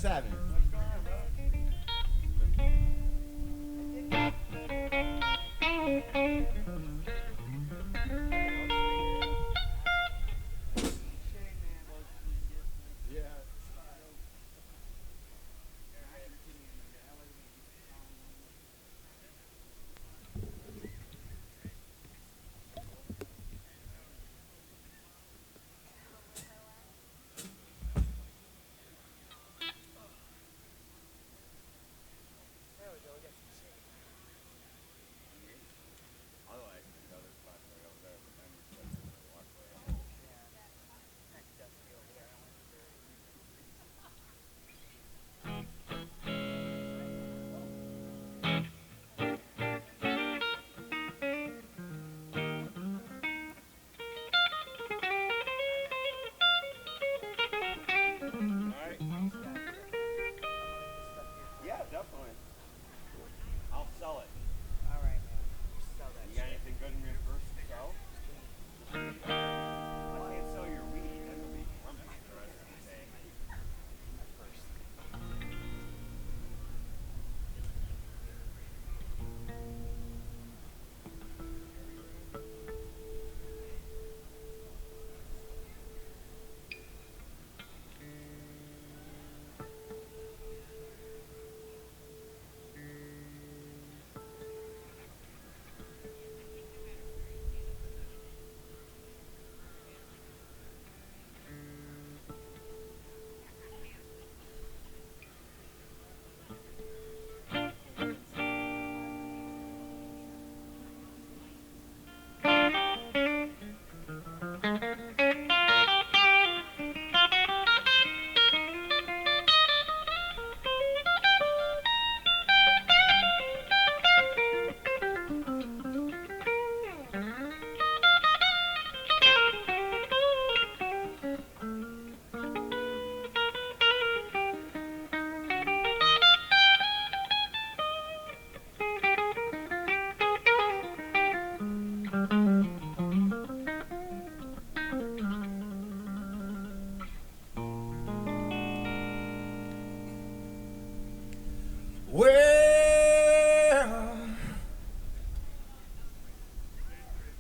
What's happening?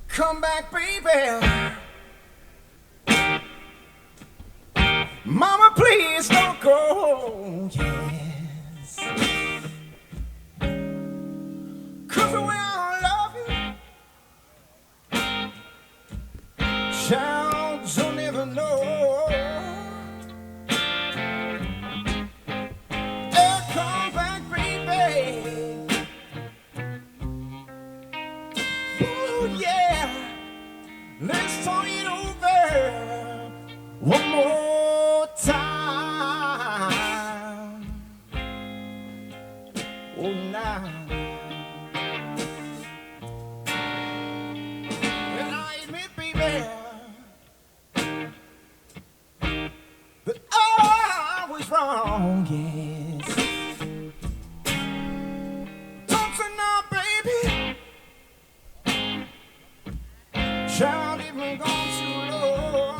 Come back, baby. Mama, please don't go. Yes. 'Cause the way I love you, child, you'll never know. Oh, come back, baby. Ooh, yeah. Let's talk it over one more time. Oh, now. And I admit, baby, that I was wrong, yes. Don't say now, baby. Child, even gone too low.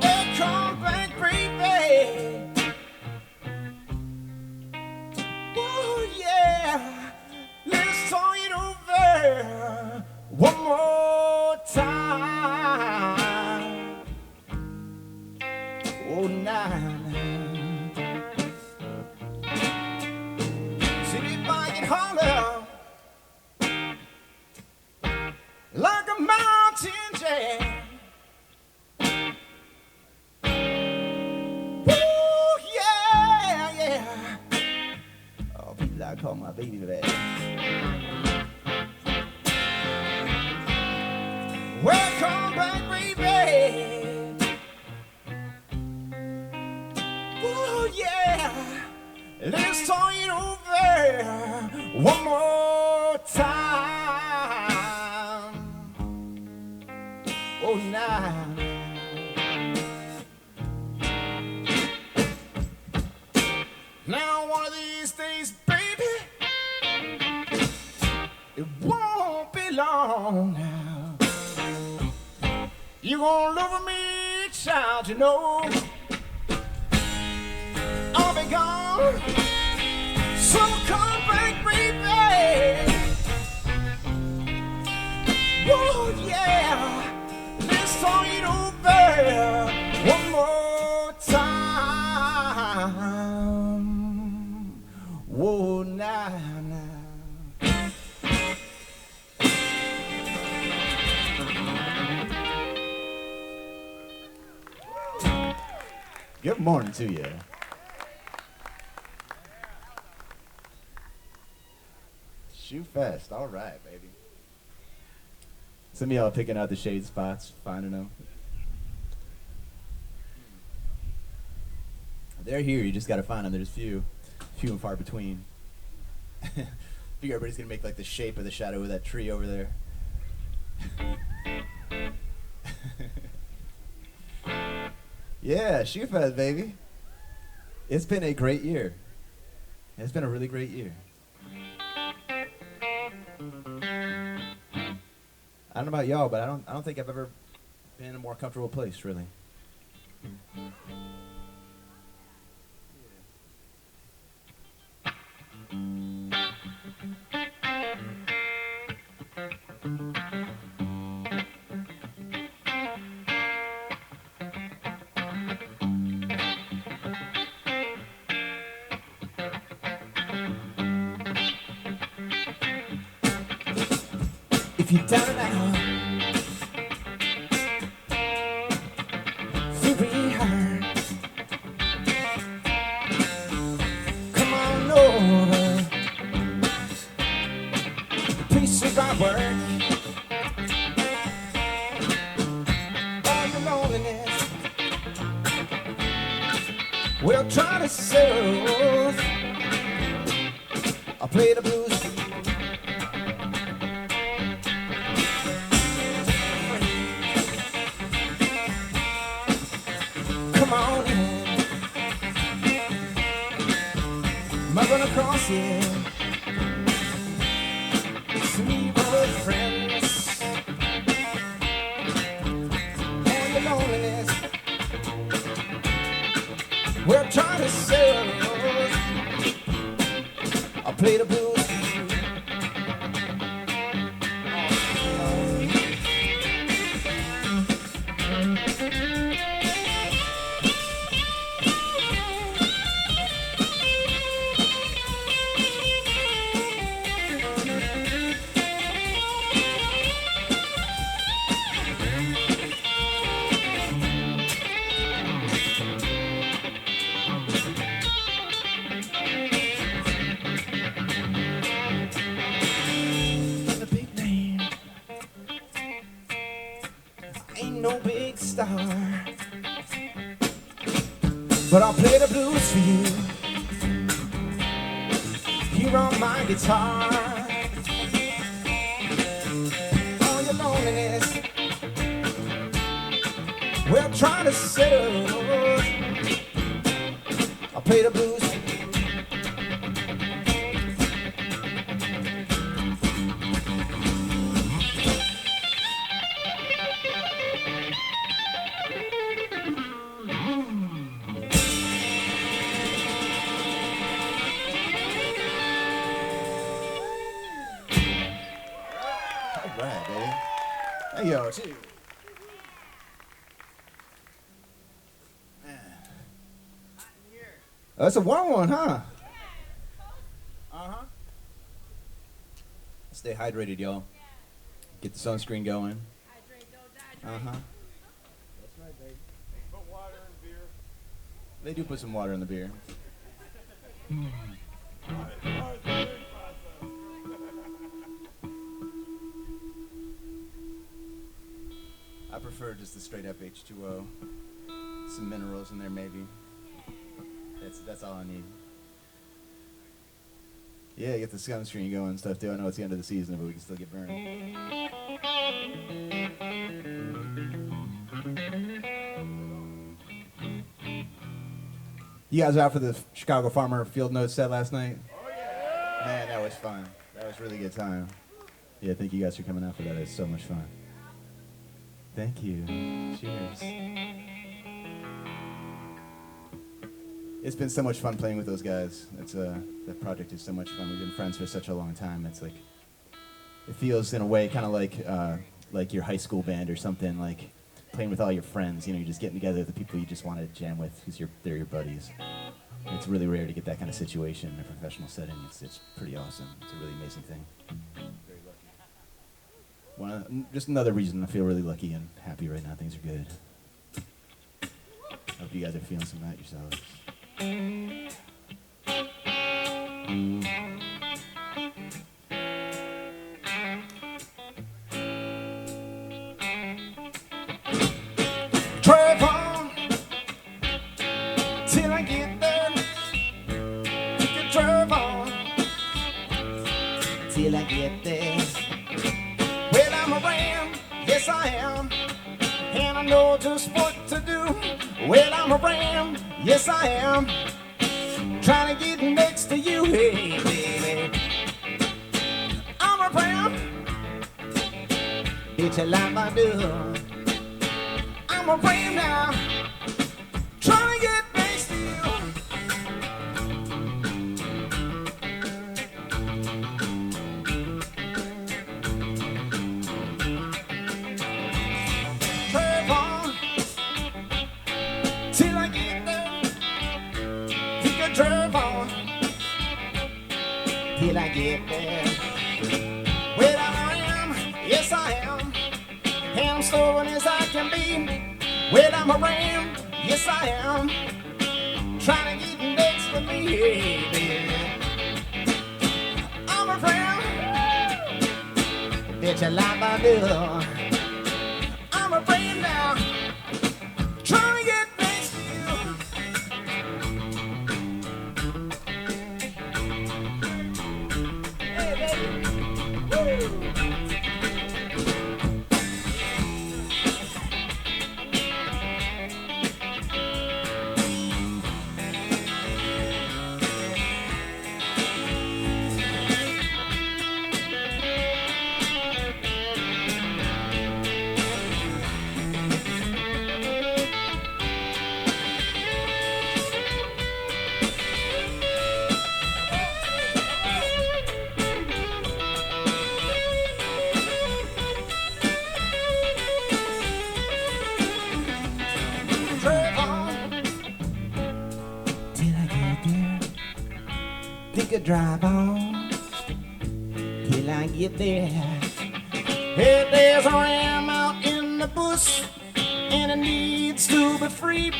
Hey, come back, baby. Oh, yeah. Let's talk it over one more time. Oh, now. See if I can holler like a mountain jam. Woo, yeah, yeah. Oh, people, I call my baby back. Welcome back, baby. Woo, yeah. Let's talk it over one more time. Oh, now. Now, one of these days, baby, it won't be long now. You gonna love me, child, But you know, I'll be gone. So come back, baby. Whoa, yeah. This song ain't over. One more time. Whoa, nah, nah. Good morning to you. Shoot fast. All right, baby. Some of y'all are picking out the shade spots, finding them. They're here. You just got to find them. There's few and far between. Figure everybody's going to make like the shape of the shadow of that tree over there. Yeah, shoot fast, baby. It's been a great year. It's been a really great year. I don't know about y'all, but I don't think I've ever been in a more comfortable place, really. If you're down and out, feel really hurt, come on over, the place where I work, all your loneliness, we'll try to soothe, I'll play the blues. Am I gonna cross it? Sweet old friends, all your loneliness, we're trying to sell. I'll play the blues. No big star, but I'll play the blues for you here on my guitar. All your loneliness, we're trying to settle. I'll play the blues for you. Right, baby. Hey, yo, too. Oh, it's a warm one, huh? Uh-huh. Stay hydrated, y'all. Get the sunscreen going. Uh-huh. That's right, baby. They put water in beer. They do put some water in the beer. I prefer just the straight up H2O. Some minerals in there, maybe. That's all I need. Yeah, get the sunscreen going and stuff too. I know it's the end of the season, but we can still get burned. You guys were out for the Chicago Farmer Field Notes set last night? Oh, yeah. Man, that was fun. That was a really good time. Yeah, thank you guys for coming out for that. It's so much fun. Thank you. Cheers. It's been so much fun playing with those guys. That project is so much fun. We've been friends for such a long time. It's like, it feels in a way kind of like your high school band or something, like playing with all your friends. You know, you're just getting together with the people you just want to jam with because they're your buddies. It's really rare to get that kind of situation in a professional setting. It's pretty awesome. It's a really amazing thing. Very lucky. Just another reason I feel really lucky and happy right now. Things are good. Hope you guys are feeling some of that yourselves. Drive on till I get there. You can drive on till I get there. Well, I'm a ram, yes I am, and I know just what to do. Well, I'm a ram, yes I am, trying to get next to you, hey baby. I'm a ram, bitch, I like my do. I'm a ram now, trying to get next to you. Drive on till I get there. You can drive on till I get there. Well, I am, yes I am, and I'm stubborn as I can be. Well, I'm a ram, yes I am, trying to get next to me, hey, baby. I'm a ram, bitch, I like my do. I'm a ram now, trying to get next to you. Hey, baby. Woo. Drive on till I get there. Hey, there's a ram out in the bush and it needs to be free.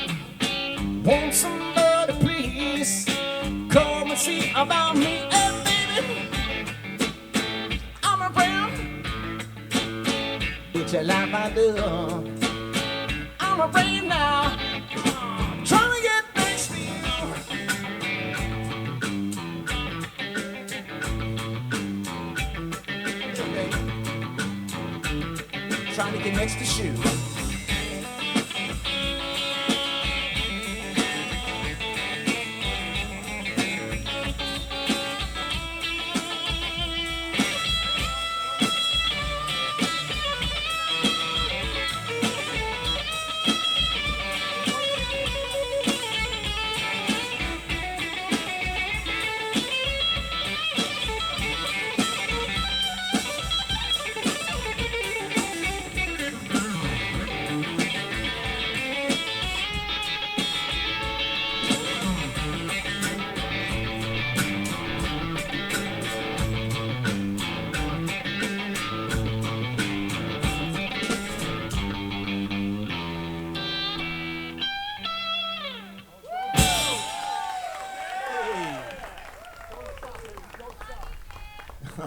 Won't somebody please come and see about me? Hey, baby, I'm a ram, bitch, I like my do. I'm a ram now, trying to get next to you. Trying to get next to shoe.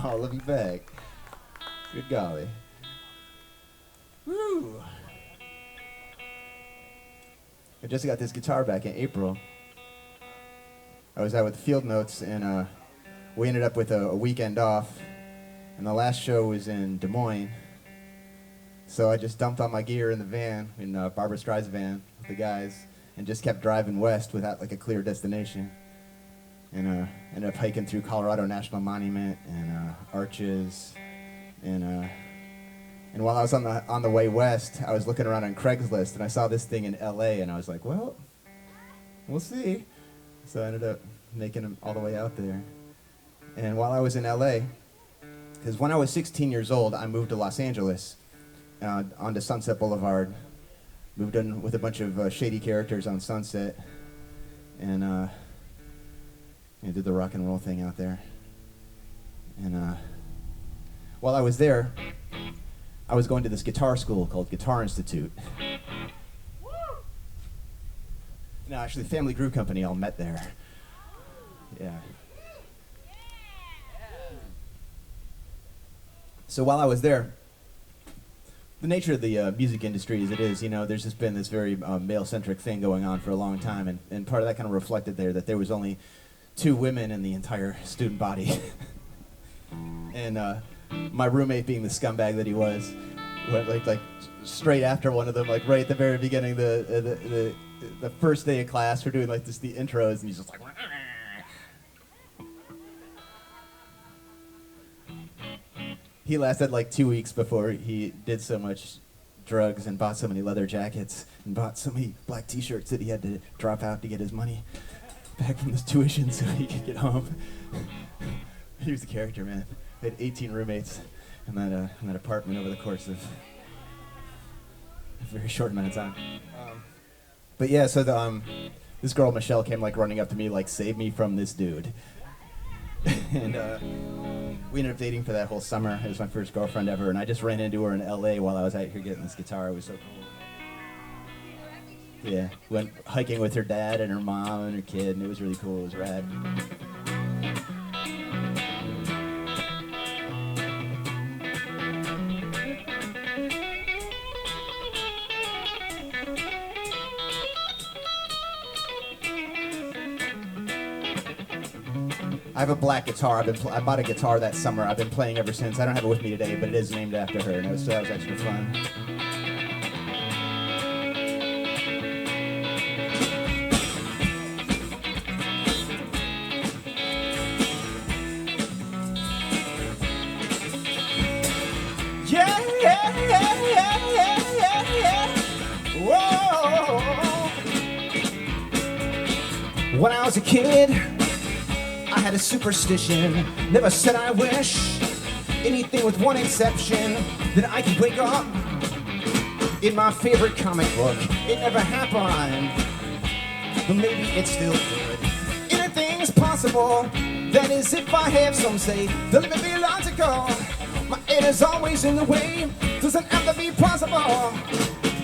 Oh, love you back. Good golly. Woo! I just got this guitar back in April. I was out with the Field Notes, and we ended up with a weekend off, and the last show was in Des Moines. So I just dumped all my gear in the van, in Barbara Streisand's van, with the guys, and just kept driving west without like a clear destination. And ended up hiking through Colorado National Monument and Arches, and while I was on the way west, I was looking around on Craigslist, and I saw this thing in L.A., and I was like, well, we'll see. So I ended up making it all the way out there. And while I was in LA, because when I was 16 years old, I moved to Los Angeles, onto Sunset Boulevard. Moved in with a bunch of shady characters on Sunset, and did the rock and roll thing out there. And while I was there, I was going to this guitar school called Guitar Institute. No, actually, the Family Groove Company all met there. Yeah. So while I was there, the nature of the music industry as it is, there's just been this very male-centric thing going on for a long time, and part of that kind of reflected there that there was only 2 women in the entire student body. And my roommate, being the scumbag that he was, went like straight after one of them, like right at the very beginning, the first day of class, we're doing like the intros, and he's just like, he lasted like 2 weeks before he did so much drugs and bought so many leather jackets and bought so many black t-shirts that he had to drop out to get his money back from his tuition so he could get home. He was a character, man. I had 18 roommates in that apartment over the course of a very short amount of time. But yeah, so this girl, Michelle, came like running up to me like, save me from this dude. And we ended up dating for that whole summer. It was my first girlfriend ever, and I just ran into her in LA while I was out here getting this guitar. It was so cool. Yeah, went hiking with her dad and her mom and her kid, and it was really cool. It was rad. I have a black guitar. I bought a guitar that summer. I've been playing ever since. I don't have it with me today, but it is named after her, and so that was extra fun. Yeah, yeah, yeah, yeah, yeah, yeah, yeah. Whoa. When I was a kid, I had a superstition, never said I wish, anything with one exception, that I could wake up in my favorite comic book. It never happened, but maybe it's still good. Anything's possible, that is if I have some say. Don't let me be logical, my head is always in the way. Doesn't have to be possible,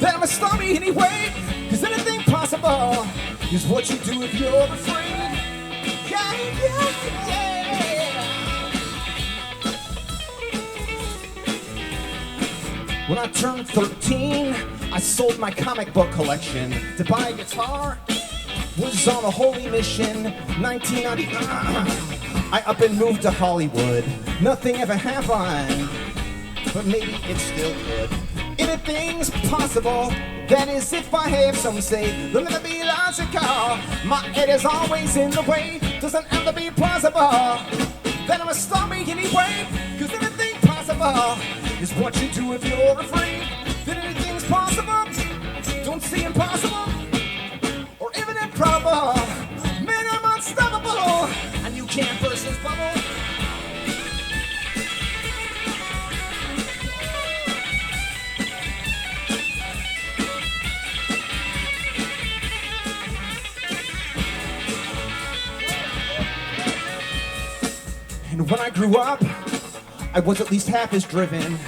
that I'm a story anyway. Cause anything possible is what you do if you're afraid. Yeah, yeah, yeah. When I turned 13, I sold my comic book collection. To buy a guitar was on a holy mission. 1999, I up and moved to Hollywood. Nothing ever happened, but maybe it's still good. Anything's possible, that is if I have some say. Don't let me be logical, my head is always in the way. Doesn't have to be plausible, that I'm a story anyway. Cause anything possible is what you do if you're afraid. That anything's possible, don't see impossible, or even improbable. Man, I'm unstoppable, and you can't burst this bubble. And when I grew up, I was at least half as driven.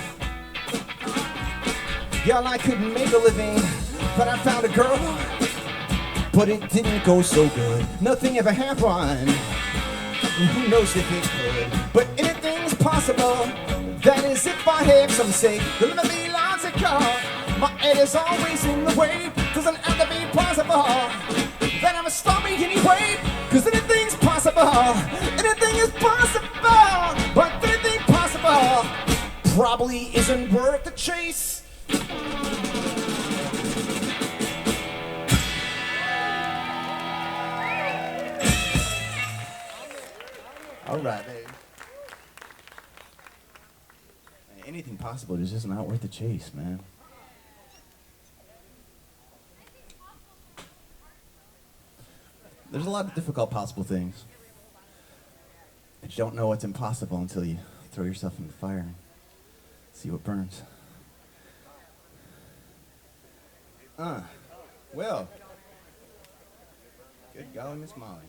Yeah, I couldn't make a living, but I found a girl, but it didn't go so good. Nothing ever happened, and who knows if it could. But anything's possible, that is if I have some say. Don't let me be logical, my head is always in the way. Doesn't have to be plausible, that I'm a story anyway. Cause anything's possible, anything is possible. But anything possible probably isn't worth the chase. All right, babe. Anything possible is just not worth the chase, man. There's a lot of difficult possible things. But you don't know what's impossible until you throw yourself in the fire and see what burns. Will. Good golly, Miss Molly.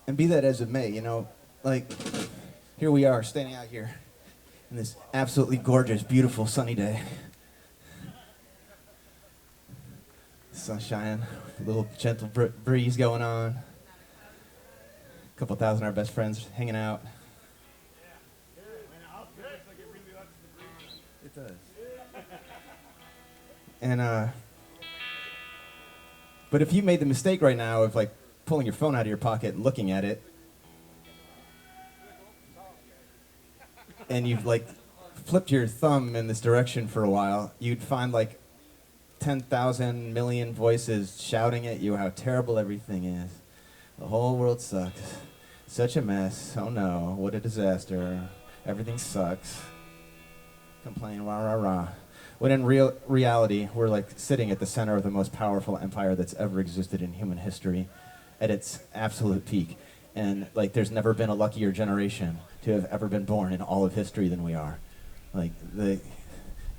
And be that as it may, you know, like, here we are, standing out here in this absolutely gorgeous, beautiful, sunny day. Sunshine, a little gentle breeze going on. A couple thousand of our best friends hanging out. It does. And, but if you made the mistake right now of, like, pulling your phone out of your pocket and looking at it, and you've, like, flipped your thumb in this direction for a while, you'd find, like, 10,000 million voices shouting at you how terrible everything is. The whole world sucks. Such a mess. Oh no, what a disaster. Everything sucks. Complain, rah, rah, rah. When in reality, we're like sitting at the center of the most powerful empire that's ever existed in human history at its absolute peak. And like there's never been a luckier generation to have ever been born in all of history than we are. Like the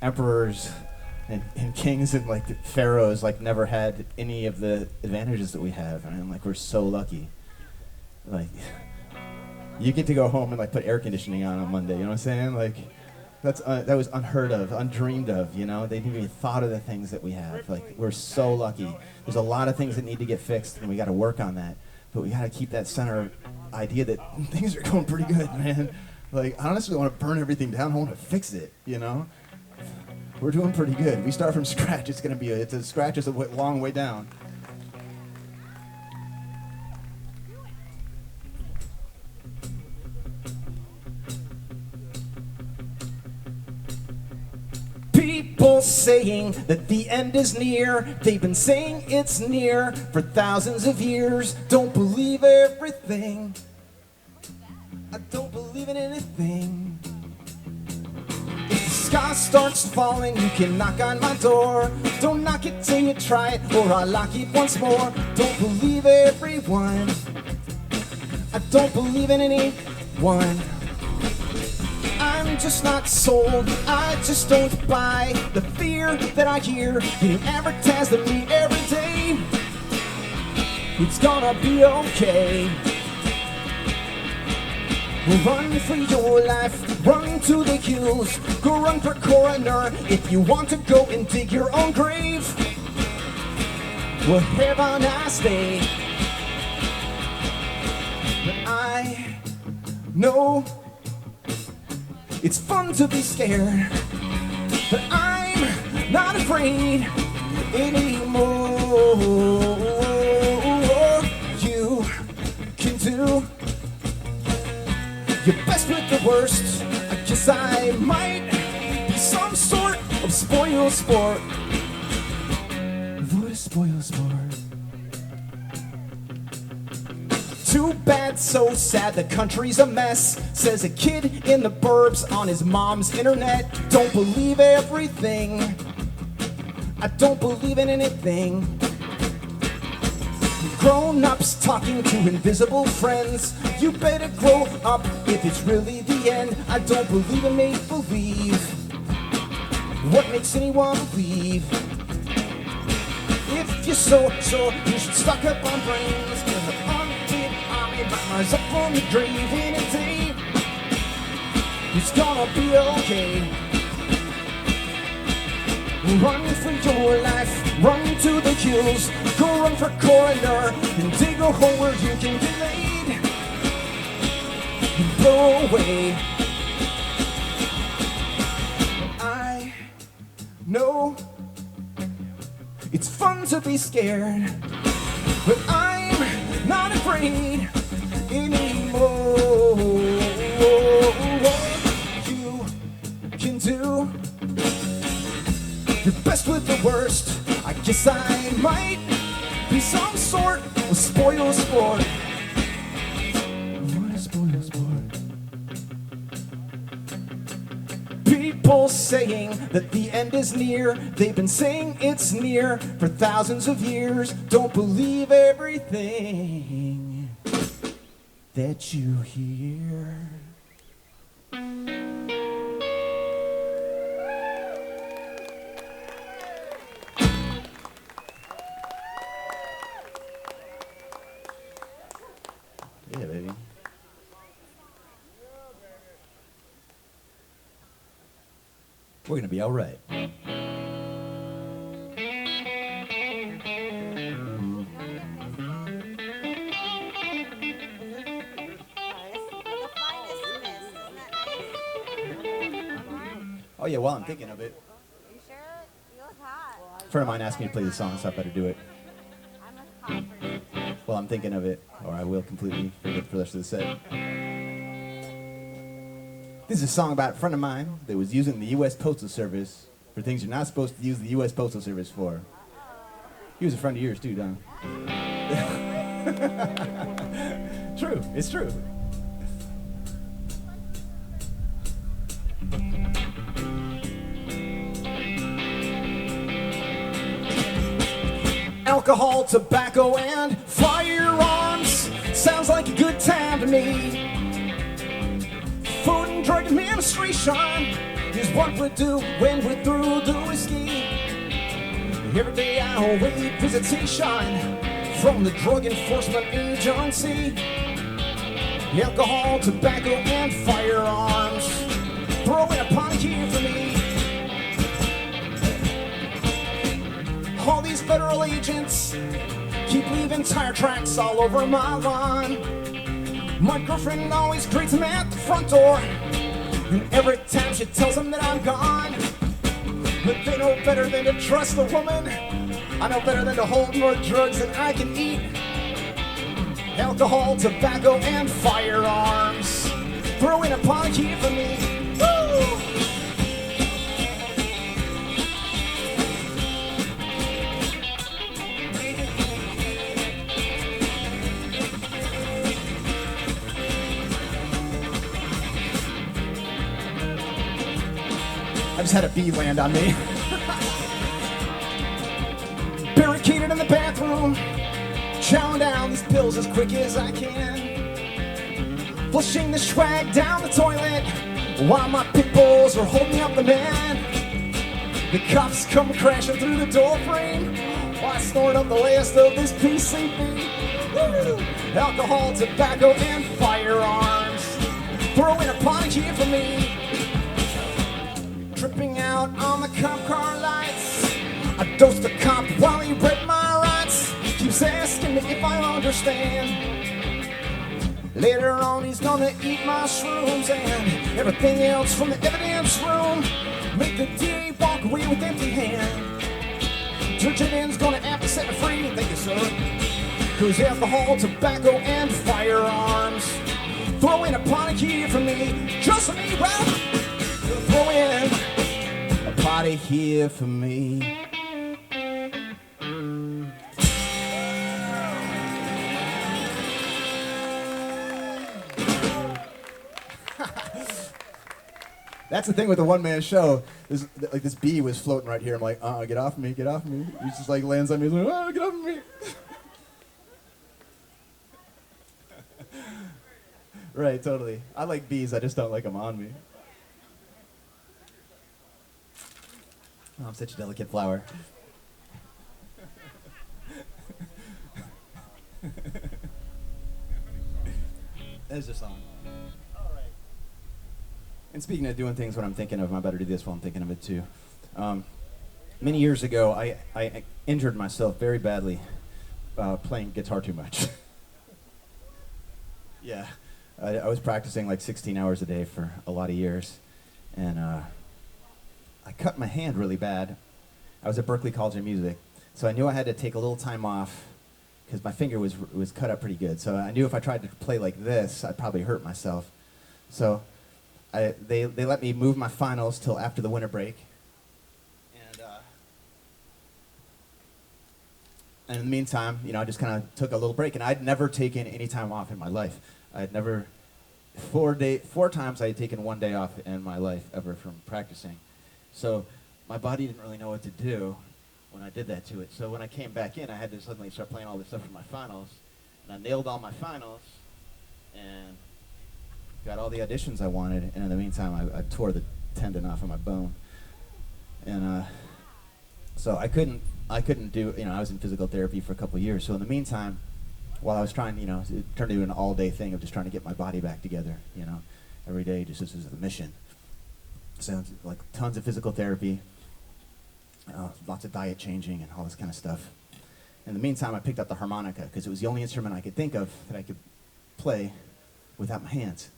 emperors and kings and like the pharaohs like never had any of the advantages that we have. And like we're so lucky. Like you get to go home and like put air conditioning on Monday, you know what I'm saying? Like that was unheard of, undreamed of, you know? They didn't even thought of the things that we have. Like we're so lucky. There's a lot of things that need to get fixed and we got to work on that. But we got to keep that center idea that things are going pretty good, man. Like I honestly want to burn everything down. I want to fix it, you know? We're doing pretty good. We start from scratch. It's a scratch is a long way down. People saying that the end is near. They've been saying it's near for thousands of years. Don't believe everything. I don't believe in anything. If the sky starts falling, you can knock on my door. Don't knock it till you try it, or I'll lock it once more. Don't believe everyone. I don't believe in anyone. I'm just not sold, I just don't buy the fear that I hear being advertised to me every day. It's gonna be okay. Run for your life, run to the hills, go run for coroner if you want to go and dig your own grave. Well, have a nice day. But I know it's fun to be scared, but I'm not afraid anymore. You can do your best with the worst. I guess I might be some sort of spoil sport. What a spoil sport. Too bad, so sad, the country's a mess, says a kid in the burbs on his mom's internet. Don't believe everything. I don't believe in anything. Grown-ups talking to invisible friends. You better grow up if it's really the end. I don't believe in make-believe. What makes anyone believe? If you're so sure, you should stock up on brains. Cause the undead army might rise up from the grave in a day. It's gonna be okay. Run for your life, run to the hills, go run for coroner, and dig a hole where you can get laid. Blow away. I know it's fun to be scared, but I'm not afraid anymore. You can do your best with the worst. I guess I might be some sort of spoil sport. What a spoil sport. People saying that the end is near. They've been saying it's near for thousands of years. Don't believe everything that you hear. Yeah, baby. We're gonna be all right. Oh yeah, well I'm thinking of it. You sure? You look hot. A friend of mine asked me to play the song, so I better do it. I'm a hot person. Well, I'm thinking of it, or I will completely forget for the rest of the set. This is a song about a friend of mine that was using the U.S. Postal Service for things you're not supposed to use the U.S. Postal Service for. He was a friend of yours too, Don. True, it's true. Alcohol, tobacco, and firearms. Sounds like a good time to me. Food and Drug Administration is what we do when we're through the whiskey. Every day I await visitation from the Drug Enforcement Agency. Alcohol, tobacco, and firearms. Throw in a pint here for me. All these federal agents keep leaving tire tracks all over my lawn. My girlfriend always greets them at the front door, and every time she tells them that I'm gone. But they know better than to trust a woman. I know better than to hold more drugs than I can eat. Alcohol, tobacco, and firearms. Throw in a pint here for me. Woo! I just had a bee land on me. Barricaded in the bathroom, chowing down these pills as quick as I can. Flushing the swag down the toilet while my pit bulls are holding up the man. The cops come crashing through the door frame while I snort up the last of this PCP. Woo! Alcohol, tobacco, and firearms. Throw in a pint here for me. Tripping out on the cop car lights. I dosed the cop while he read my rights. Keeps asking me if I understand. Later on he's gonna eat my shrooms and everything else from the evidence room. Make the DA walk away with empty hand. Judge Eden's gonna have to set me free. Thank you, sir. 'Cause alcohol, tobacco, and firearms. Throw in a pint here for me. Just for me, well, throw in a party here for me. That's the thing with the one-man show. This bee was floating right here. I'm like, get off me, get off me. He just like lands on me. He's like, get off me. Right, totally. I like bees. I just don't like them on me. Oh, I'm such a delicate flower. There's a song. And speaking of doing things when I'm thinking of them, I better do this while I'm thinking of it too. Many years ago, I injured myself very badly playing guitar too much. Yeah, I was practicing like 16 hours a day for a lot of years, and I cut my hand really bad. I was at Berklee College of Music, so I knew I had to take a little time off because my finger was cut up pretty good. So I knew if I tried to play like this, I'd probably hurt myself. So they let me move my finals till after the winter break. And in the meantime, I just kind of took a little break. And I'd never taken any time off in my life. I'd never 4 times I had taken 1 day off in my life ever from practicing. So my body didn't really know what to do when I did that to it. So when I came back in, I had to suddenly start playing all this stuff for my finals. And I nailed all my finals and got all the auditions I wanted. And in the meantime, I tore the tendon off of my bone. And so I couldn't do, I was in physical therapy for a couple of years. So in the meantime, while I was trying, it turned into an all-day thing of just trying to get my body back together, every day, just this was the mission. So like tons of physical therapy, lots of diet changing and all this kind of stuff. In the meantime, I picked up the harmonica because it was the only instrument I could think of that I could play without my hands,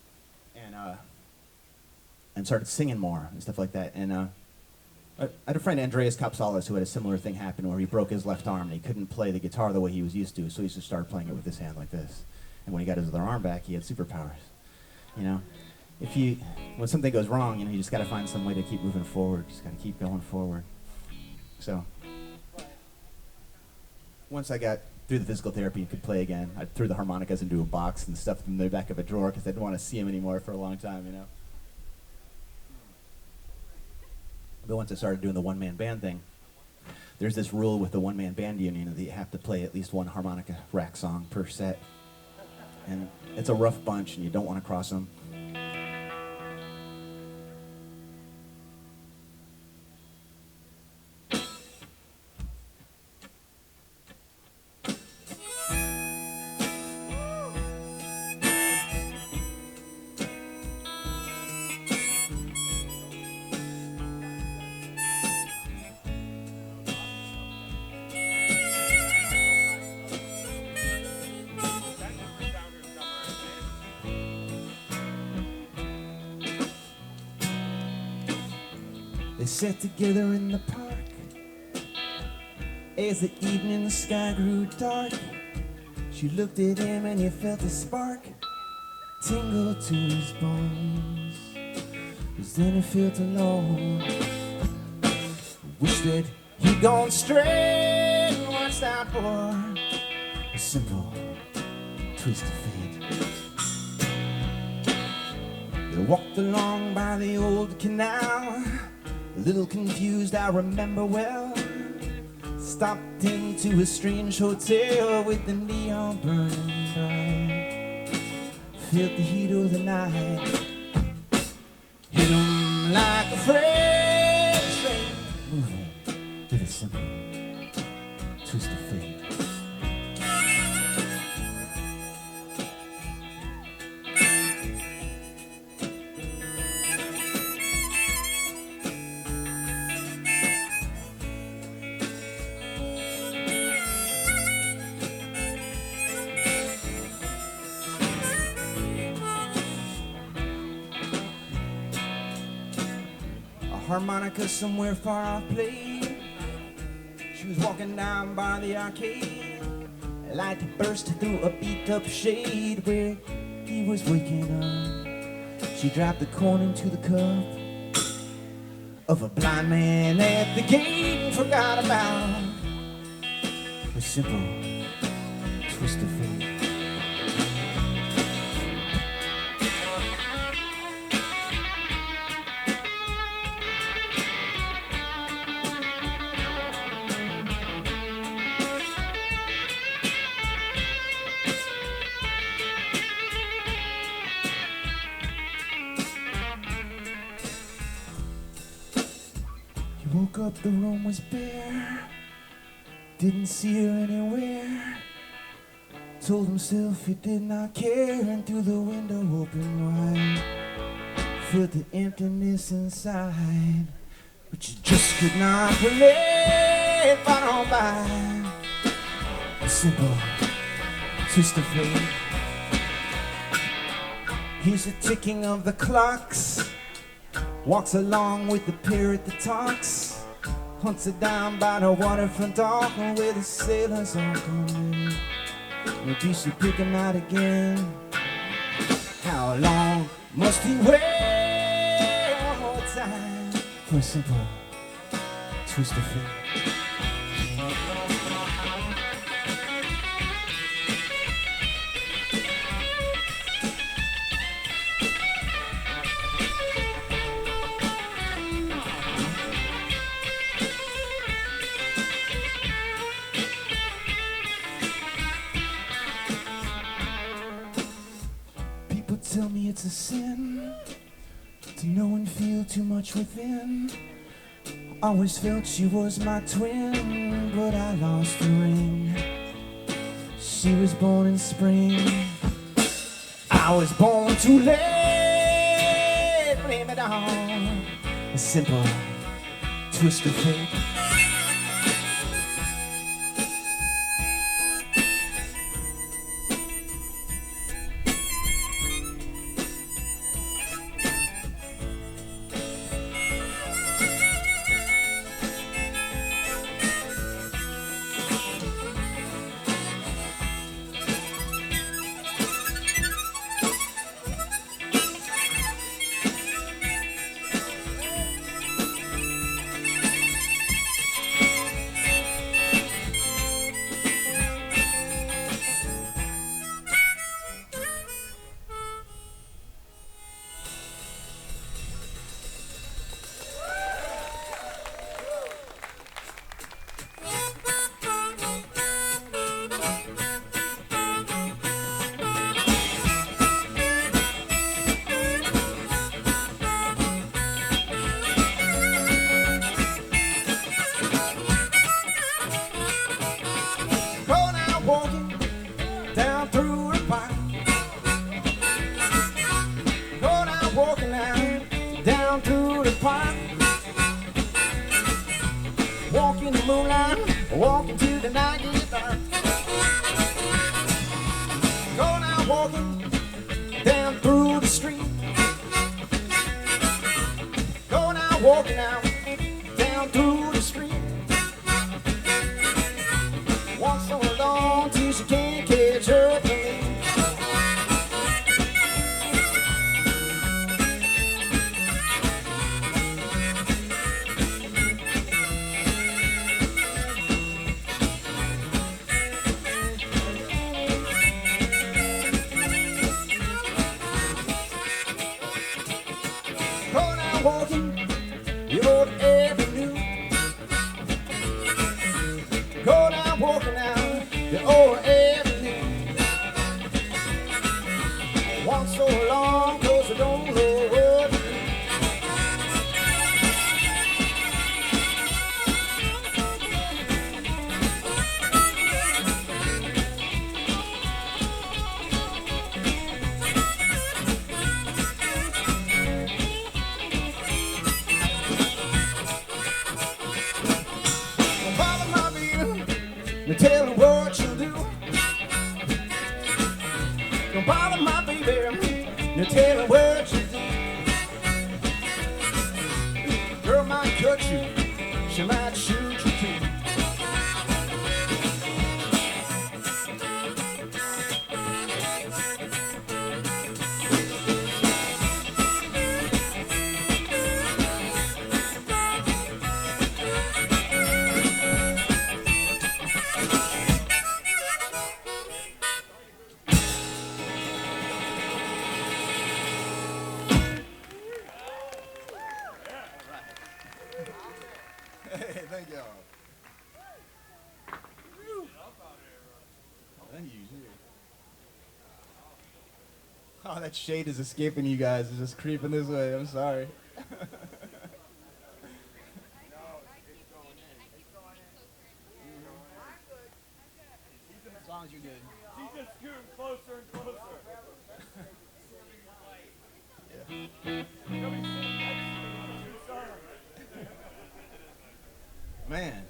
and started singing more and stuff like that. And I had a friend, Andreas Kapsalis, who had a similar thing happen where he broke his left arm and he couldn't play the guitar the way he was used to, so he just started playing it with his hand like this. And when he got his other arm back, he had superpowers. When something goes wrong, you just got to find some way to keep moving forward. Just got to keep going forward. So once I got through the physical therapy and could play again, I threw the harmonicas into a box and stuffed them in the back of a drawer because I didn't want to see them anymore for a long time, But once I started doing the one-man band thing, there's this rule with the one-man band union that you have to play at least one harmonica rack song per set. And it's a rough bunch, and you don't want to cross them. They sat together in the park as the evening sky grew dark. She looked at him and he felt a spark tingle to his bones. Cause then he felt alone. Wished that he'd gone straight and watched out for a simple twist of fate. They walked along by the old canal, a little confused, I remember well. Stopped into a strange hotel with the neon burning bright. Felt the heat of the night hit 'em like a freight train, moving with a simple twist of fate. Harmonica somewhere far off played. She was walking down by the arcade. A light burst through a beat-up shade where he was waking up. She dropped the corn into the cup of a blind man at the gate and forgot about a simple twist of fate. Woke up, the room was bare. Didn't see her anywhere. Told himself he did not care, and through the window open wide, felt the emptiness inside, but you just could not believe far on by. A simple twist of fate. Here's the ticking of the clocks. Walks along with the parrot that talks. Hunts it down by the waterfront dock where the sailors all come in. Maybe she'll pick him out again. How long must he wait one more time for a simple twist of fate? reach within. Always felt she was my twin, but I lost the ring. She was born in spring. I was born too late. Blame it on a simple twist of fate. Oh, that shade is escaping you guys. It's just creeping this way. I'm sorry. As long as you're good. She's just scooting closer and closer. Man.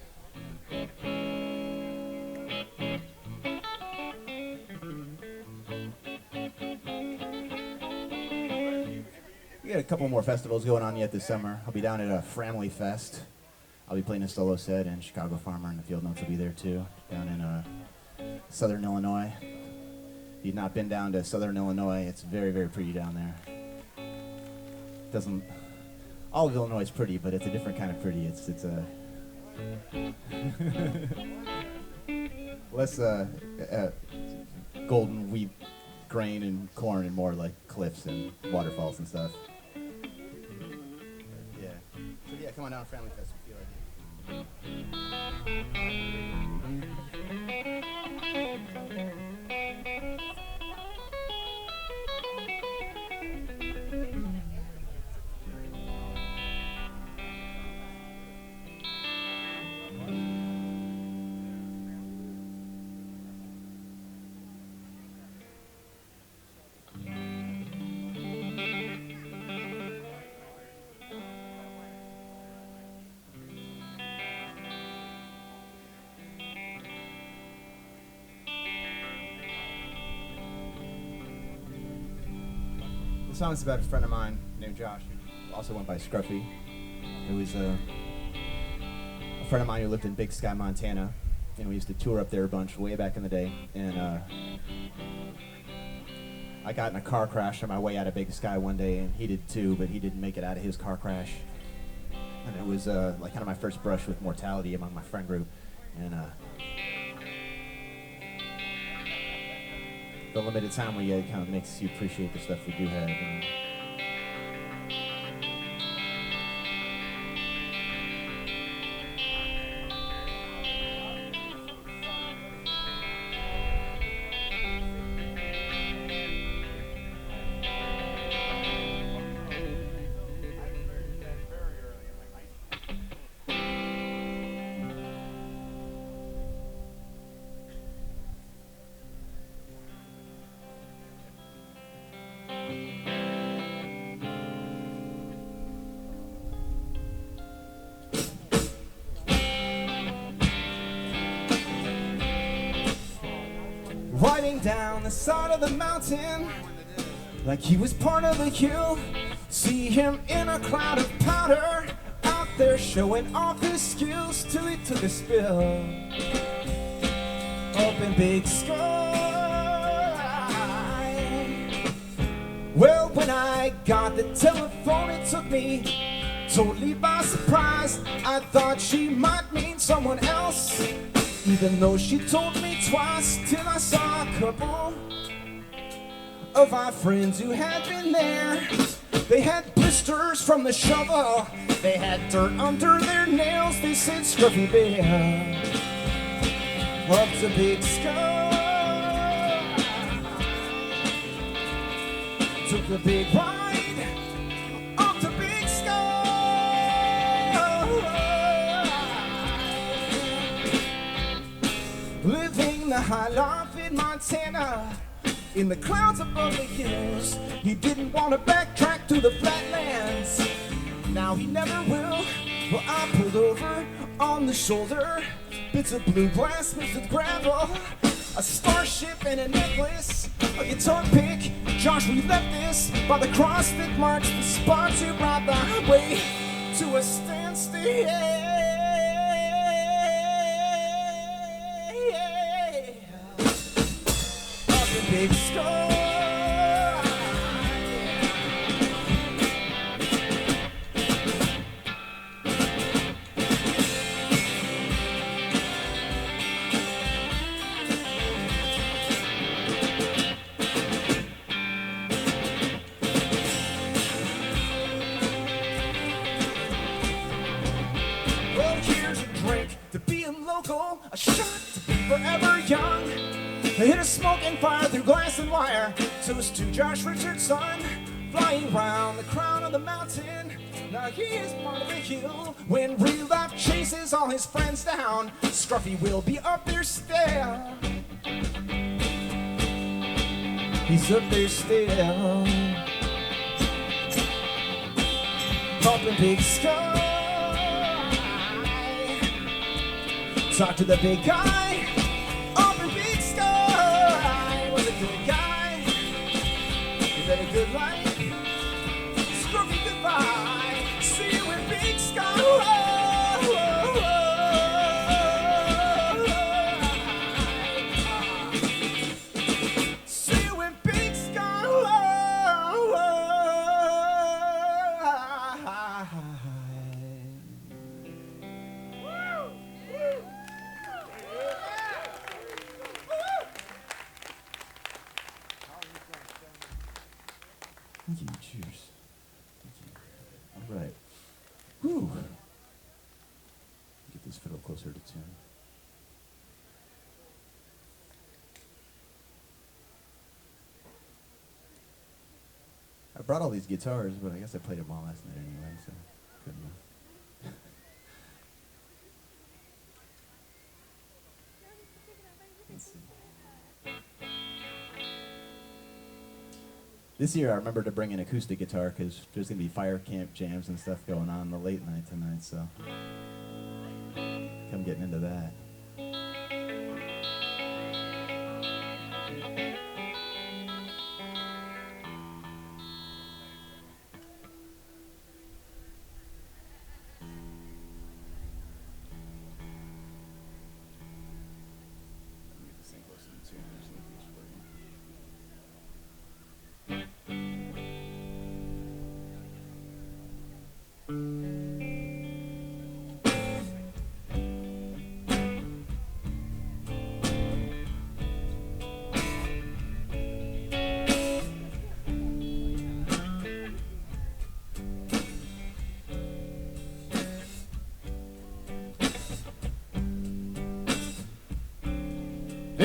We got a couple more festivals going on yet this summer. I'll be down at a Framley Fest. I'll be playing a solo set, and Chicago Farmer and the Field Notes will be there too, down in Southern Illinois. If you've not been down to Southern Illinois, it's very, very pretty down there. All of Illinois is pretty, but it's a different kind of pretty. It's a less golden wheat grain and corn and more like cliffs and waterfalls and stuff. Yeah. So yeah, come on down to Family Fest if you feel like it. The song's about a friend of mine named Josh, who also went by Scruffy. It was a friend of mine who lived in Big Sky, Montana, and we used to tour up there a bunch way back in the day. And I got in a car crash on my way out of Big Sky one day, and he did too, but he didn't make it out of his car crash. And it was like kind of my first brush with mortality among my friend group. And the limited time we get kind of makes you appreciate the stuff we do have. Riding down the side of the mountain like he was part of the hill. See him in a cloud of powder, out there showing off his skills till he took a spill up in Big Sky. Well, when I got the telephone, it took me totally by surprise. I thought she might mean someone else, even though she told me twice, till I saw a couple of our friends who had been there. They had blisters from the shovel, they had dirt under their nails. They said, Scruffy Bear, up to Big Sky. Took the big ride up to Big Sky. Living the high life in Montana, in the clouds above the hills. He didn't want to backtrack to the flatlands, now he never will. Well, I pulled over on the shoulder, bits of blue glass mixed with gravel, a starship and a necklace, a guitar pick. Josh, we left this by the cross that marks the spot to ride the highway to a standstill. Big Sky. Well, here's a drink to being local, a shot to be forever young. They hit a smoke and fire through glass and wire. Toast to Josh Richardson, flying round the crown of the mountain. Now he is part of the hill. When real life chases all his friends down, Scruffy will be up there still. He's up there still, up in Big Sky. Talk to the big guy. A good life, Scruffy, goodbye. See you in Big Sky. See you in Big Sky. Thank you. Cheers. Thank you. All right. Whew. Get this fiddle closer to tune. I brought all these guitars, but I guess I played them all last night anyway, so good enough. Let's see. This year I remember to bring an acoustic guitar because there's going to be fire camp jams and stuff going on the late night tonight, so come getting into that.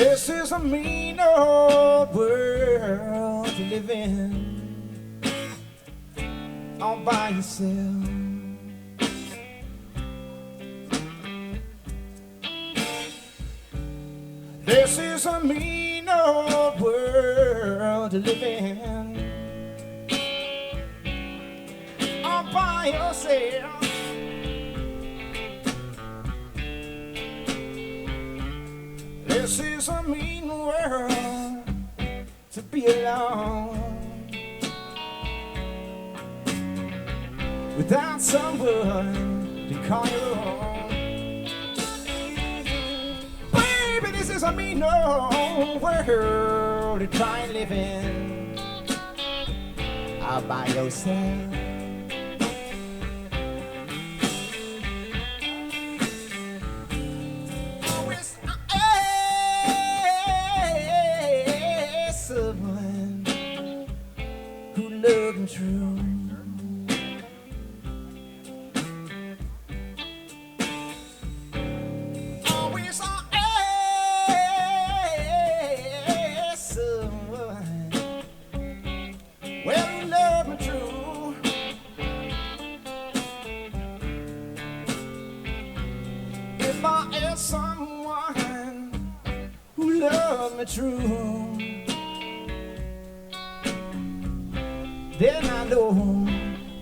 This is a mean old world to live in, all by yourself. This is a mean old world to live in, all by yourself. This is a mean world to be alone, without someone to call your own. Baby, this is a mean old world to try and live in, all by yourself. Someone who loved me true. Always someone, well, who loved me true. If I had someone who loved me true, then I know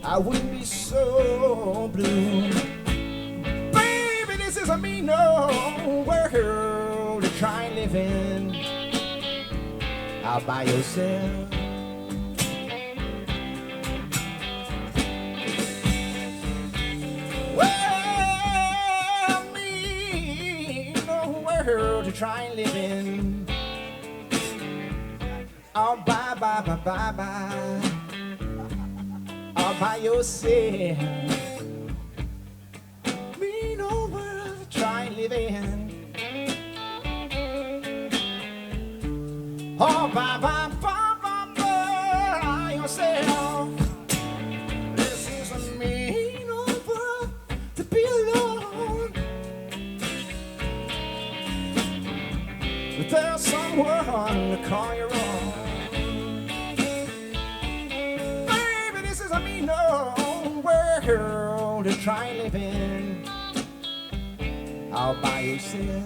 I wouldn't be so blue. Baby, this is a mean old world to try and live in, all by yourself. Well, mean old world to try and live in, all by all by yourself. Mean old world to try and live in, all by yourself. This is a mean old world to be alone, without someone to call your own. No world to try and live in, all by yourself.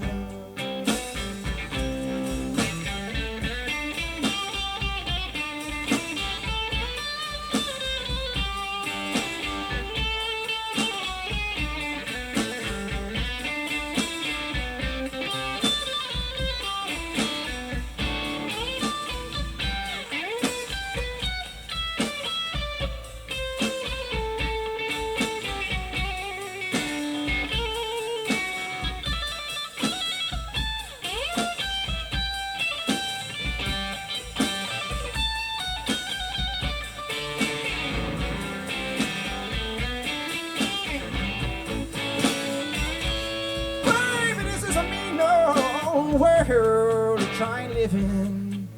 World to try and live in,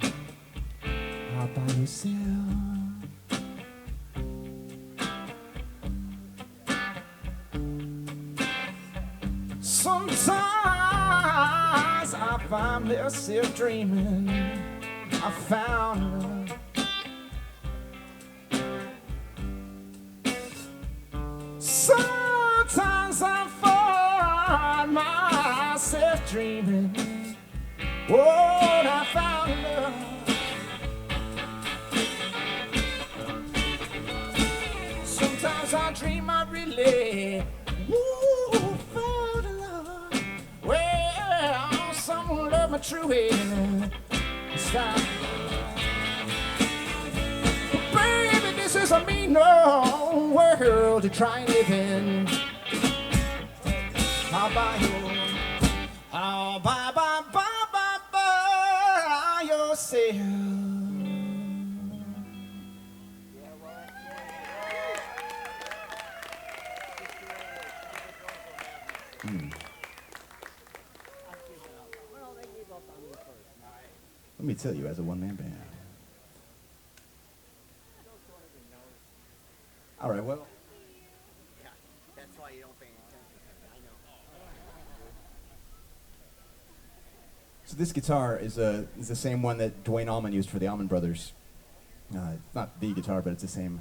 all by yourself. Sometimes I find myself dreaming I found her. Sometimes I find myself dreaming, oh, I found love. Sometimes I dream I really, found love. Well, someone loved me true and stop. But baby, this is a mean old world to try and live in. How about you? How about yourself? Let me tell you, as a one-man band. All right, well. Yeah, that's why you don't pay attention. I know. So this guitar is the same one that Dwayne Allman used for the Allman Brothers. It's not the guitar, but it's the same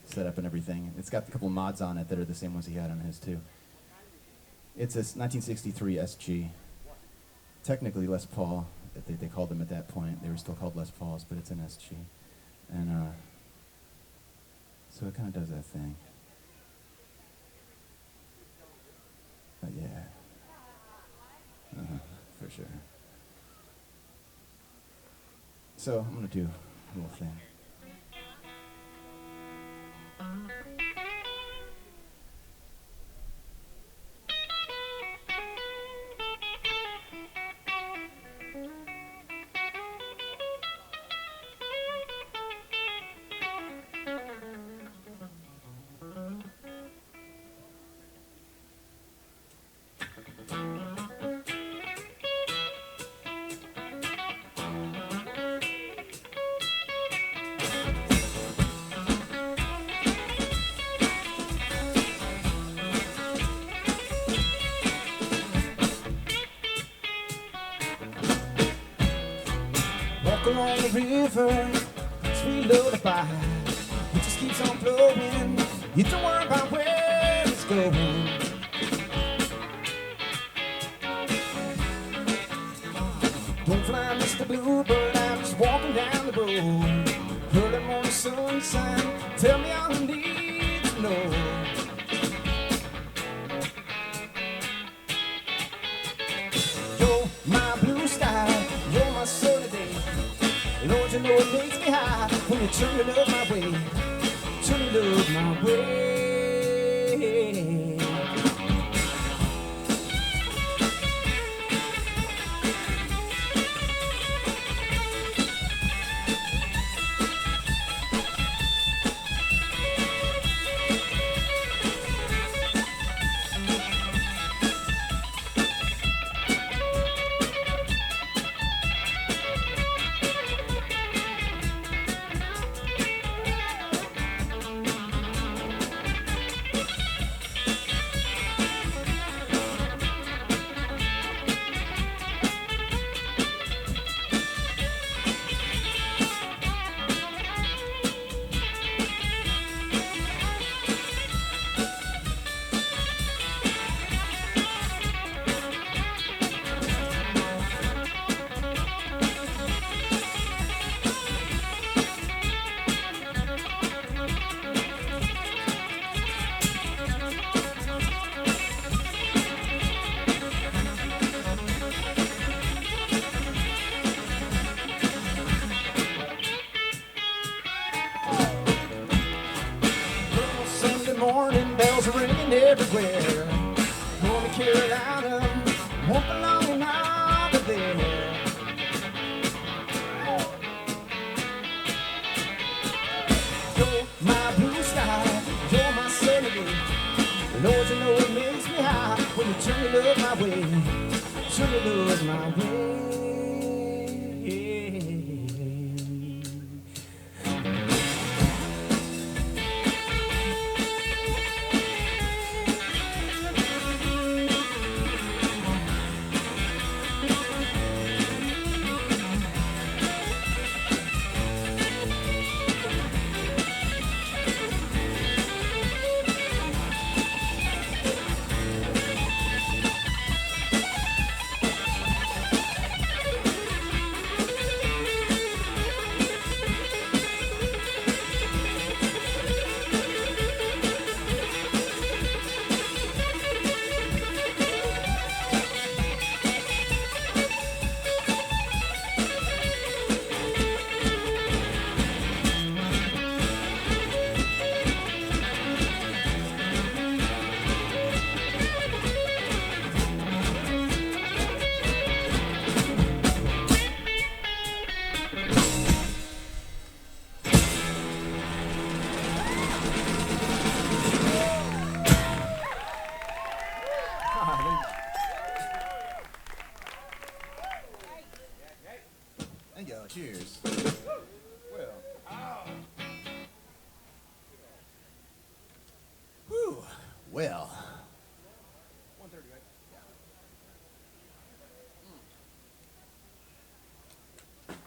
setup and everything. It's got a couple mods on it that are the same ones he had on his too. It's a 1963 SG. Technically Les Paul, they called them at that point. They were still called Les Pauls, but it's an SG. And so it kind of does that thing. But yeah, for sure. So I'm gonna do a little thing. Walk along the river, sweet lullaby. It just keeps on flowing. You don't worry about where it's going. Don't fly, Mr. Bluebird. I'm just walking down the road. Early morning sunshine. Tell me all I need to know. You're my blue sky. You're my sunny day. Lord, you know it makes me high when you turn your love my way. Turn your love my way. Morning bells are ringing everywhere. Going to Carolina, won't be long out of there. You're my blue sky, you're my sunny day. Lord, you know it makes me high when you turn your love my way. Turn your love my way.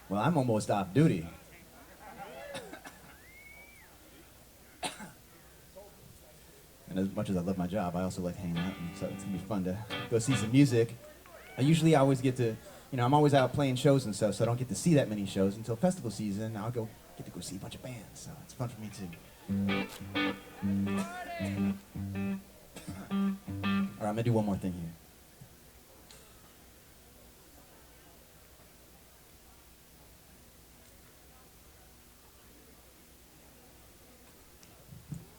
Well, I'm almost off duty. And as much as I love my job, I also like hanging out, and so it's gonna be fun to go see some music. I usually always get to, I'm always out playing shows and stuff, so I don't get to see that many shows until festival season. I'll get to go see a bunch of bands, so it's fun for me too. All right, I'm gonna do one more thing here.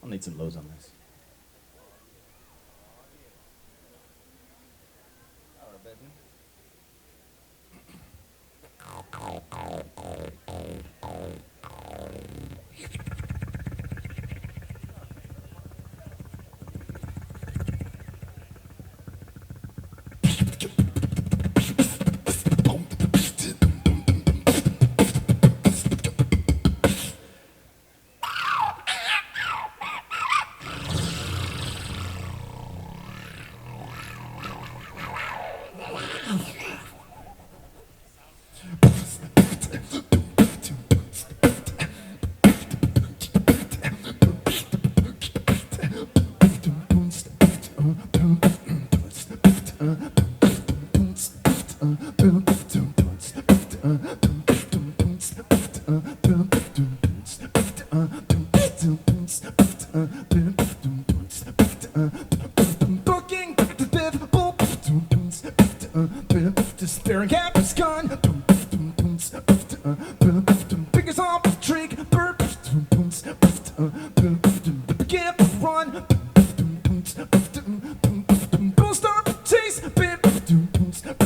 I'll need some lows on this. All right, baby. Staring at the gun. Fingers on the trigger. Begin to run. Don't start to chase. Begin to stop.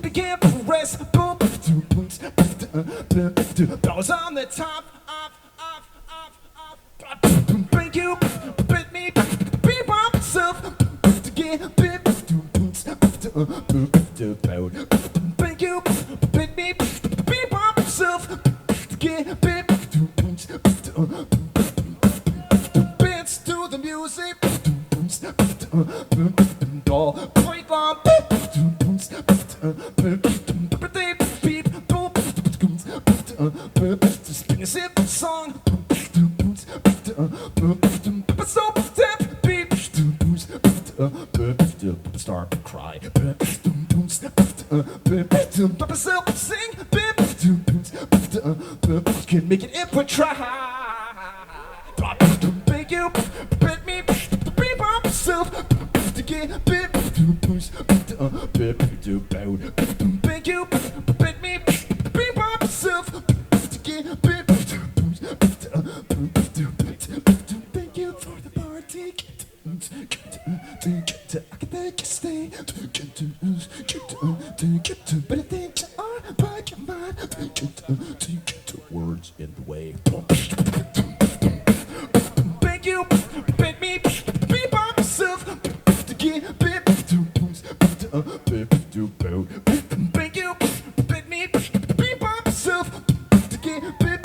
Begin to rest. Dollars on the top. Thank you. Bit me. Be by myself. To get bit. Thank you. Bit me. Be by myself. To get bit. Dance to the music. All point long. Birthday beat. Spin a simple song. So step beat. Start to cry. Myself sing. Can make it if we try. Thank you. Bit me. Be by myself. To get bit. Thank you. Bit me. Be by myself. To get bit. Thank you for the party. I can make you stay. But I think you are by your mind. Words in the way. Thank you. Bit me. Be by myself. To get bit. Thank you. Bit me. Be by myself. To get bit.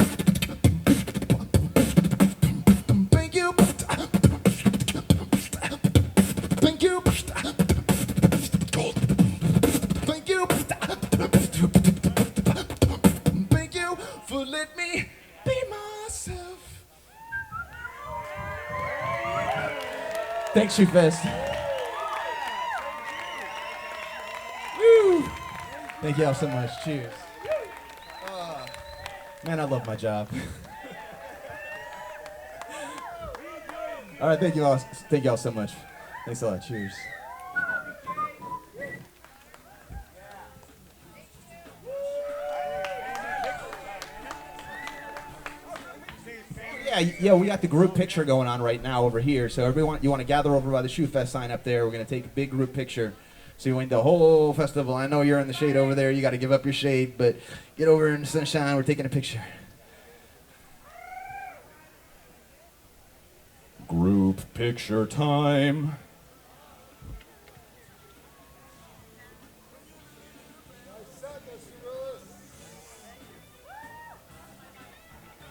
Thank you. Thank you. Thank you. Thank you for letting me be myself. Thanks, Shoe Fest. Woo. Thank y'all so much. Cheers. Man, I love my job. All right, thank you all. Thank y'all so much. Thanks a lot. Cheers. Yeah, we got the group picture going on right now over here. So everyone, you want to gather over by the Shoe Fest sign up there. We're going to take a big group picture. So you went the whole festival. I know you're in the shade over there. You got to give up your shade, but get over in the sunshine. We're taking a picture. Group picture time.